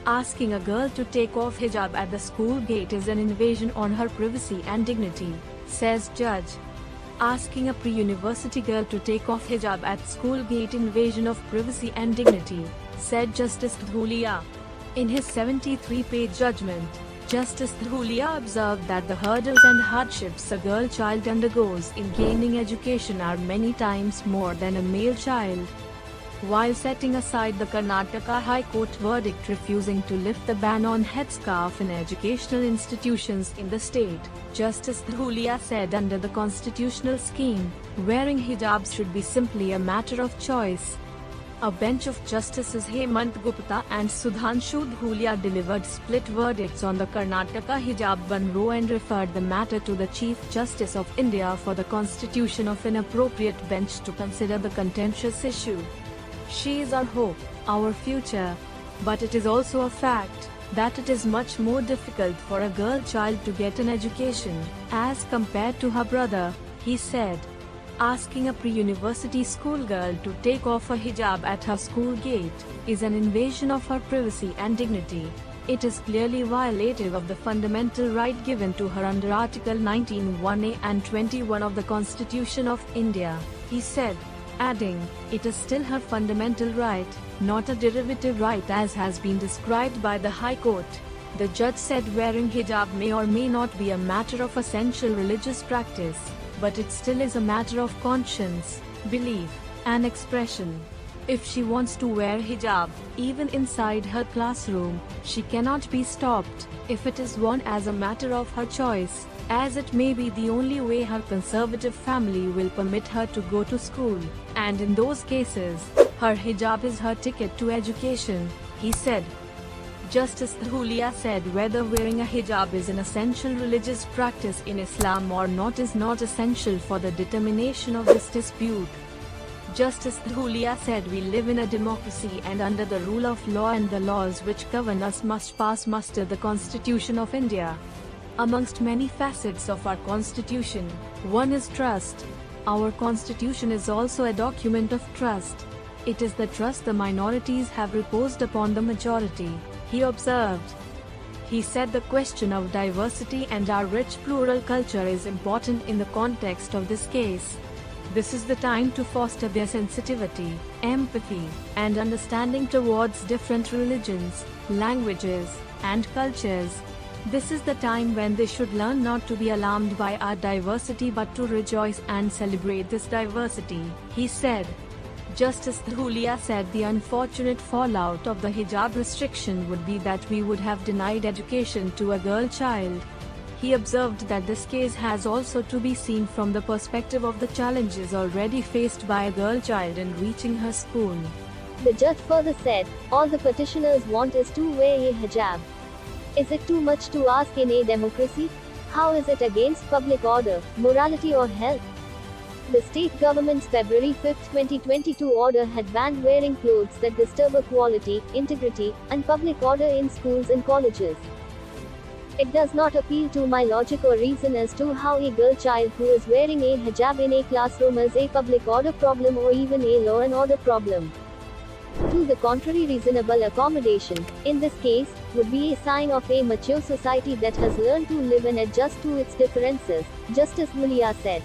Asking a girl to take off hijab at the school gate is an invasion on her privacy and dignity, says judge. Asking a pre-university girl to take off hijab at school gate invasion of privacy and dignity, said Justice Dhulia. In his 73-page judgment, Justice Dhulia observed that the hurdles and hardships a girl child undergoes in gaining education are many times more than a male child. While setting aside the Karnataka High Court verdict refusing to lift the ban on headscarf in educational institutions in the state, Justice Dhulia said under the constitutional scheme, wearing hijabs should be simply a matter of choice. A bench of Justices Hemant, Gupta and Sudhanshu Dhulia delivered split verdicts on the Karnataka Hijab ban row and referred the matter to the Chief Justice of India for the constitution of an appropriate bench to consider the contentious issue. She is our hope, our future. But it is also a fact that it is much more difficult for a girl child to get an education, as compared to her brother, he said. Asking a pre-university schoolgirl to take off a hijab at her school gate is an invasion of her privacy and dignity. It is clearly violative of the fundamental right given to her under Article 19(1)(a) and 21 of the Constitution of India, he said, adding, it is still her fundamental right, not a derivative right as has been described by the High Court. The judge said wearing hijab may or may not be a matter of essential religious practice, but it still is a matter of conscience, belief, and expression. If she wants to wear hijab, even inside her classroom, she cannot be stopped, if it is worn as a matter of her choice, as it may be the only way her conservative family will permit her to go to school, and in those cases, her hijab is her ticket to education, he said. Justice Dhulia said whether wearing a hijab is an essential religious practice in Islam or not is not essential for the determination of this dispute. Justice Dhulia said we live in a democracy and under the rule of law and the laws which govern us must pass muster the Constitution of India. Amongst many facets of our Constitution, one is trust. Our Constitution is also a document of trust. It is the trust the minorities have reposed upon the majority, he observed. He said the question of diversity and our rich plural culture is important in the context of this case. This is the time to foster their sensitivity, empathy, and understanding towards different religions, languages, and cultures. This is the time when they should learn not to be alarmed by our diversity but to rejoice and celebrate this diversity, he said. Justice Dhulia said the unfortunate fallout of the hijab restriction would be that we would have denied education to a girl child. He observed that this case has also to be seen from the perspective of the challenges already faced by a girl child in reaching her school. The judge further said, all the petitioners want is to wear a hijab. Is it too much to ask in a democracy? How is it against public order, morality or health? The state government's February 5, 2022 order had banned wearing clothes that disturb equality, integrity, and public order in schools and colleges. It does not appeal to my logic or reason as to how a girl child who is wearing a hijab in a classroom is a public order problem or even a law and order problem. To the contrary, reasonable accommodation, in this case, would be a sign of a mature society that has learned to live and adjust to its differences, Justice Dhulia said.